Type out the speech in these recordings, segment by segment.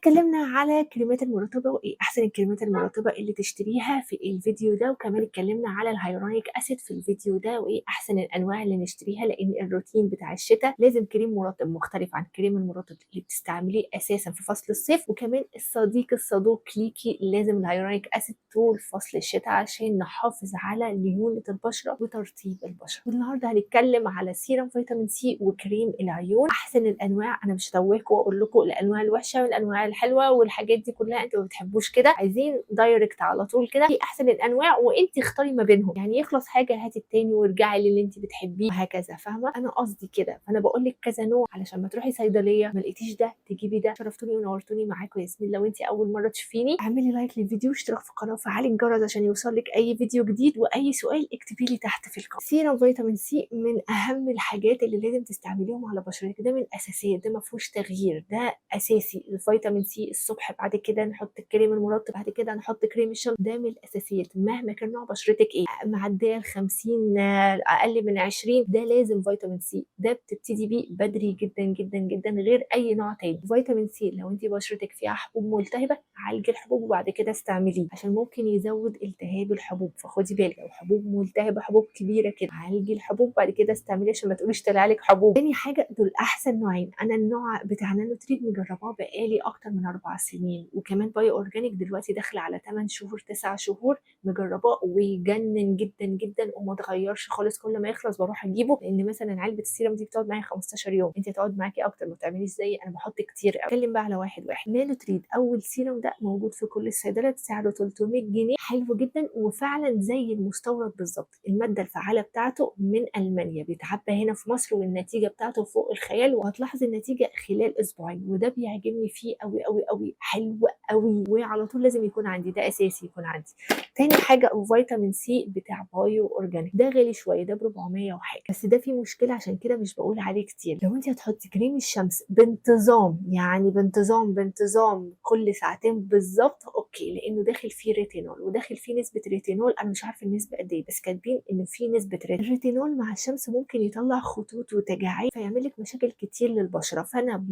اتكلمنا على كريمات المرطبة وايه احسن الكريمات المرطبة اللي تشتريها في الفيديو ده، وكمان اتكلمنا على الهيالورونيك اسيد في الفيديو ده وايه احسن الانواع اللي نشتريها، لان الروتين بتاع الشتاء لازم كريم مرطب مختلف عن الكريم المرطب اللي بتستعمليه اساسا في فصل الصيف. وكمان الصديق الصدوق ليكي لازم الهيالورونيك اسيد طول فصل الشتاء عشان نحافظ على ليونة البشرة وترطيب البشرة. والنهارده هنتكلم على سيرم فيتامين سي وكريم العيون، احسن الانواع. انا مش هتوهكم واقول لكم الانواع الوحشه والانواع الحلوه والحاجات دي كلها، انتوا ما بتحبوش كده، عايزين دايركت على طول كده ايه احسن الانواع وانت اختاري ما بينهم، يعني يخلص حاجه هاتي التاني وارجعي للي انت بتحبيه وهكذا، فاهمه؟ انا قصدي كده، فانا بقول لك كذا نوع علشان ما تروحي صيدليه ما لقيتيش ده تجيبي ده. شرفتوني ونورتوني معاكم ياسمين. لو انت اول مره تشوفيني اعملي لايك للفيديو واشتراك في القناه وفعلي الجرس عشان يوصلك اي فيديو جديد، واي سؤال اكتبي لي تحت في الكومنت. سيرم فيتامين سي من اهم الحاجات اللي لازم تستعمليهم على بشرتك، ده من الاساسيات، ده ما فيهوش تغيير، ده اساسي. الفيتامين سي الصبح، بعد كده نحط الكريم المرطب، بعد كده نحط كريم الشمس، ده من الاساسيات مهما كان نوع بشرتك ايه، معديه ال 50 اقل من 20، ده لازم فيتامين سي، ده بتبتدي بيه بدري جدا جدا جدا غير اي نوع تاني. فيتامين سي لو انت بشرتك فيها حبوب ملتهبه عالجي الحبوب وبعد كده استعمليه عشان ممكن يزود التهاب الحبوب، فخدي بالك لو حبوب ملتهبه حبوب كبيره كده عالجي الحبوب بعد كده استعمليه عشان ما تقوليش طلع لك حبوب. تاني حاجه دول احسن نوعين. انا النوع بتاع نانو تريد مجرباه بقالي اكتر من 4 سنين، وكمان بايو اورجانيك دلوقتي داخله على 8 شهور 9 شهور مجرباه ويجنن جدا جدا وما اتغيرش خالص. كل ما يخلص بروح اجيبه، لان مثلا علبه السيرم دي بتقعد معايا 15 يوم، انت هتقعد معاكي اكتر، ما تعمليش زي انا بحط كتير قوي. اتكلم بقى على واحد واحد. نانو تريد اول سيرم ده موجود في كل الصيدليات، سعره 300 جنيه، حلو جدا وفعلا زي المستورد بالظبط. الماده الفعاله بتاعته من المانيا، بيتعبى هنا في مصر والنتيجه بتاعته فوق الخيال، وهتلاحظي النتيجه خلال اسبوعين، وده بيعجبني فيه قوي قوي قوي، حلو قوي وعلى طول لازم يكون عندي، ده اساسي يكون عندي. تاني حاجه الفيتامين سي بتاع بايو اورجانيك، ده غالي شويه، ده ب 400 وحاجه، بس ده فيه مشكله عشان كده مش بقول عليه كتير. لو انت هتحطي كريم الشمس بانتظام، يعني بانتظام كل ساعتين بالظبط اوكي، لانه داخل فيه ريتينول وداخل فيه نسبه ريتينول، انا مش عارفه النسبه قد ايه بس كاتبين ان في نسبه الريتينول مع الشمس ممكن يطلع خطوط وتجاعيد فيعمل لك مشاكل كتير للبشره. فانا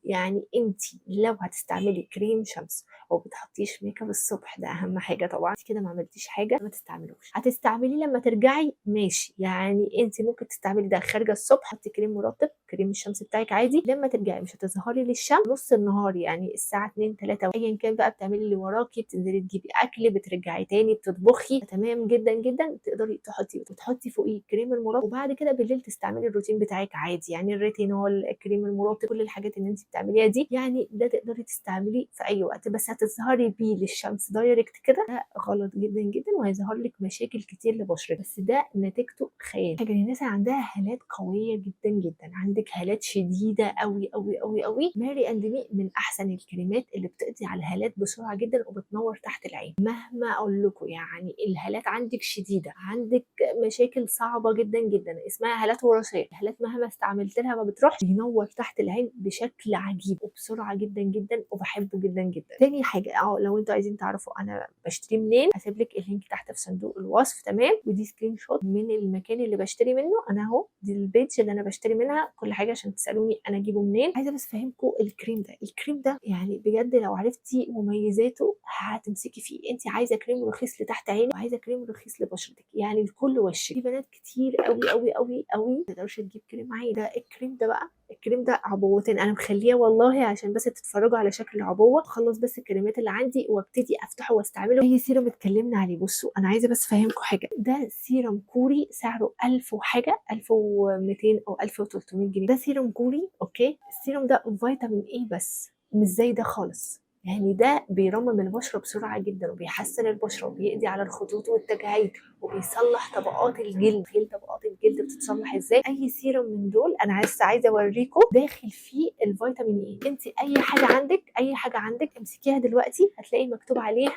يعني انت لو هتستعملي كريم شمس او بتحطيش ميك اب الصبح، ده اهم حاجه طبعا، انت كده ما عملتيش حاجه، ما تستعملوش. هتستعمليه لما ترجعي ماشي، يعني انت ممكن تستعملي ده خارجه الصبح، حطي كريم مرطب كريم الشمس بتاعك عادي، لما ترجعي مش هتظهري للشمس نص النهار، يعني الساعه 2 3 ايا كان بقى، بتعملي اللي وراكي، بتنزلي تجيبي اكل، بترجعي تاني بتطبخي، تمام جدا جدا، تقدري تحطي فوقيه كريم المرطب، وبعد كده بالليل تستعملي الروتين بتاعك عادي، يعني الريتينول الكريم المرطب كل الحاجات اللي انت بتعمليها دي، يعني ده تقدري تستعمليه في اي وقت، بس هتظهري بيه للشمس دايركت كده ده غلط جدا جدا وهيظهر لك مشاكل كتير لبشرتك، بس ده نتيجته خيال. حاجه الناس عندها هالات قويه جدا جدا، عندك هالات شديده قوي قوي قوي قوي، ماري اند مي من احسن الكريمات اللي بتقضي على الهالات بسرعه جدا وبتنور تحت العين. مهما اقول لكم يعني الهالات عندك شديده، عندك مشاكل صعبه جدا جدا اسمها هالات وراثيه، الهالات مهما استعملت لها ما بتروحش، بينور تحت العين بشكل عجيب وبسرعه جدا جدا وبحبه جدا جدا. تاني حاجه لو انتوا عايزين تعرفوا انا بشتري منين، هسيب لك اللينك تحت في صندوق الوصف، تمام؟ ودي سكرين شوت من المكان اللي بشتري منه انا اهو، دي البيج اللي انا بشتري منها كل حاجه عشان تسالوني انا اجيبه منين. عايزه بس افهمكم الكريم ده يعني بجد لو عرفتي مميزاته هتمسكي فيه. انت عايزه كريم رخيص لتحت عينك وعايزه كريم رخيص لبشرتك، يعني لكل وش. في بنات كتير قوي قوي قوي قوي ما تقدرش تجيب كريم عادي، ده الكريم ده بقى، الكريم ده عبوتين انا مخليه والله عشان بس تتفرجوا على شكل العبوه، اخلص بس الكريمات اللي عندي وابتدي افتحه واستعمله. اي سيرم اتكلمنا عليه، بصوا انا عايزه بس افهمكم حاجه، ده سيرم كوري سعره 1000 وحاجه، 1200 او 1300 جنيه، ده سيرم كوري اوكي. السيرم ده فيتامين اي بس مش زي ده خالص، يعني ده بيرمم البشره بسرعه جدا وبيحسن البشره وبيقضي على الخطوط والتجاعيد وبيصلح طبقات الجلد. تخيل طبقات الجلد بتتصلح ازاي. اي سيرم من دول انا عايزه اوريكم داخل فيه الفيتامين اي. انت اي حاجه عندك امسكيها دلوقتي هتلاقي مكتوب عليها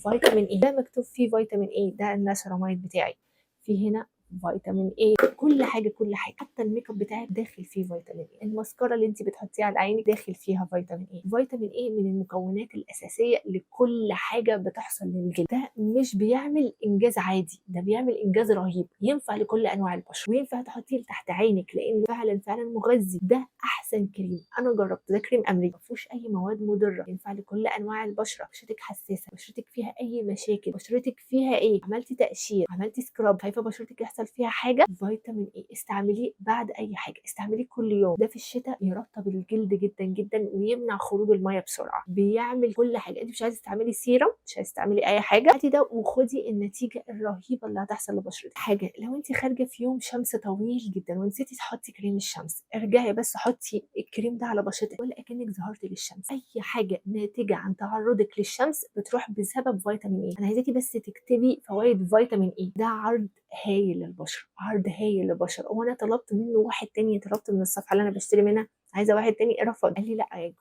فيتامين اي، ده مكتوب فيه فيتامين اي، ده الناسراميد بتاعي، في هنا فيتامين اي، كل حاجه كل حاجه، حتى الميك اب بتاعك داخل فيه فيتامين اي، الماسكارا اللي انت بتحطيها على عينك داخل فيها فيتامين اي. فيتامين اي من المكونات الاساسيه لكل حاجه بتحصل للجلد. ده مش بيعمل انجاز عادي، ده بيعمل انجاز رهيب، ينفع لكل انواع البشره، وينفع تحطيه تحت عينك لانه فعلا فعلا مغذي. ده احسن كريم انا جربته، ده كريم امريكي ما فيهوش اي مواد مضره، ينفع لكل انواع البشره. بشرتك حساسه، بشرتك فيها اي مشاكل، بشرتك فيها ايه، عملتي تقشير، عملتي سكراب، خايفه بشرتك يحصل فيها حاجه، فيتامين اي استعمليه بعد اي حاجه، استعمليه كل يوم. ده في الشتاء يرطب الجلد جدا جدا ويمنع خروج الميه بسرعه، بيعمل كل حاجه. انت مش عايزه تعملي سيرم، مش عايزه تعملي اي حاجه، هاتي ده وخدي النتيجه الرهيبه اللي هتحصل لبشرتك. حاجه لو انت خارجه في يوم شمس طويل جدا ونسيتي تحطي كريم الشمس، ارجعي بس حطي الكريم ده على بشرتك ولا اكنك ظهرتي للشمس. اي حاجه ناتجه عن تعرضك للشمس بتروح بسبب فيتامين اي. انا عايزاكي بس تكتبي فوائد فيتامين اي. ده عرض هايل للبشره، عرض هايل للبشره. وانا طلبت منه واحد تاني، طلبت من الصفحه اللي انا بشتري منها، عايزه واحد تاني، رفض، قال لي لا،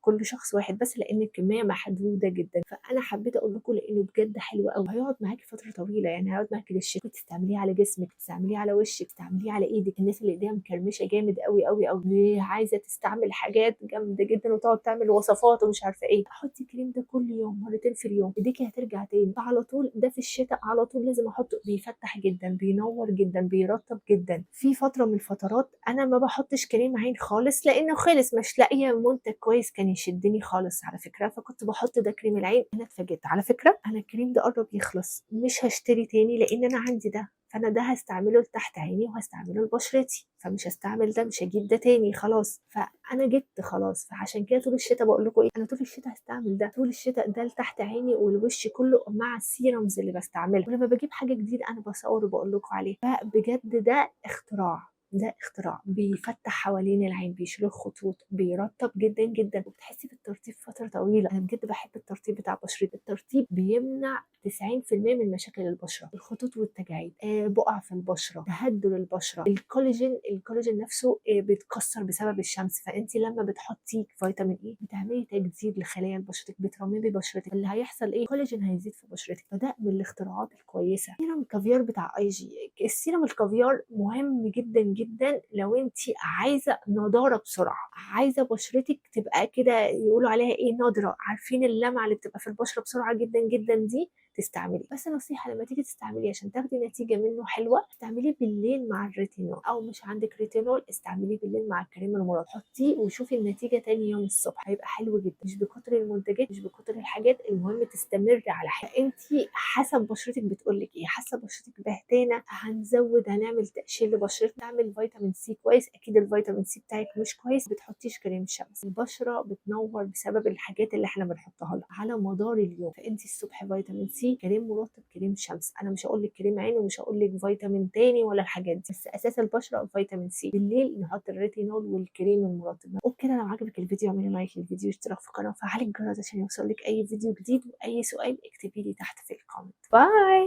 كل شخص واحد بس لان الكميه محدوده جدا. فانا حبيت اقول لكم لانه بجد حلو قوي، هيقعد معاكي فتره طويله، يعني هيقعد معاكي للشتاء، تستعمليه على جسمك، تستعمليه على وشك، تستعمليه على ايدك. الناس اللي ايديها مكرمشه جامد قوي قوي قوي، عايزه تستعمل حاجات جامده جدا وتقعد تعمل وصفات ومش عارفه ايه، حطي الكريم ده كل يوم مرتين في اليوم، ايديكي هترجع تاني. فعلى طول ده في الشتاء على طول لازم احطه، بيفتح جدا، بينور جدا، بيرطب جدا. في فتره من الفترات انا ما بحطش كريم عين خالص لانه خالص مش لاقيه منتج كويس كان يشدني خالص على فكره، فكنت بحط ده كريم العين. انا اتفاجئت على فكره، انا الكريم ده قرب يخلص، مش هشتري تاني لان انا عندي ده، فانا ده هستعمله لتحت عيني وهستعمله لبشرتي، فمش هستعمل ده، مش هجيب ده تاني خلاص. فانا جبت خلاص، فعشان كده طول الشتاء بقول لكم ايه، انا طول الشتاء هستعمل ده، طول الشتاء ده لتحت عيني والوش كله مع السيرمز اللي بستعملها. ولما بجيب حاجه جديده انا بصور وبقول لكم عليه. فبجد ده اختراع، ده اختراع بيفتح حوالين العين، بيشيل الخطوط، بيرطب جدا جدا، وبتحسي بالترطيب فتره طويله. انا بجد بحب الترطيب بتاع بشرتي. الترطيب بيمنع 90% من مشاكل البشره، الخطوط والتجاعيد، بقع في البشره، تهدل البشره، الكولاجين نفسه بيتكسر بسبب الشمس. فانت لما بتحطي فيتامين اي بتعملي تجديد لخلايا بشرتك، بترممي بشرتك، اللي هيحصل ايه، الكولاجين هيزيد في بشرتك. فده من الاختراعات الكويسه. سيرم الكافيار بتاع اي جي، السيرم الكافيار مهم جدا جدا لو انت عايزه نضاره بسرعه، عايزه بشرتك تبقى كده يقولوا عليها ايه، نضره، عارفين اللمعه اللي بتبقى في البشره بسرعه جدا جدا دي، تستعملي. بس نصيحه لما تيجي تستعمليه عشان تاخدي نتيجه منه حلوه، استعمليه بالليل مع الريتينول، او مش عندك ريتينول استعمليه بالليل مع الكريم المرطب، حطيه وشوفي النتيجه تاني يوم الصبح، هيبقى حلو جدا. مش بكتر المنتجات، مش بكتر الحاجات، المهم تستمري على حاجه. انت حسب بشرتك بتقولك ايه، حسب بشرتك بهتانه هنزود، هنعمل تقشير لبشرتك، نعمل فيتامين سي كويس، اكيد الفيتامين سي بتاعك مش كويس بتحطيش كريم شمس. البشره بتنور بسبب الحاجات اللي احنا بنحطها لها على مدار اليوم. فانت الصبح فيتامين سي، كريم مرطب، كريم شمس. انا مش هقول لك كريم عين ومش هقول لك فيتامين تاني ولا الحاجات دي، بس اساس البشره الفيتامين سي. بالليل نحط الريتينول والكريم المرطب. وبكده لو عجبك الفيديو اعملي لايك للفيديو، اشتراك في القناه وفعلي الجرس عشان يوصلك اي فيديو جديد، واي سؤال اكتبي لي تحت في الكومنت. باي.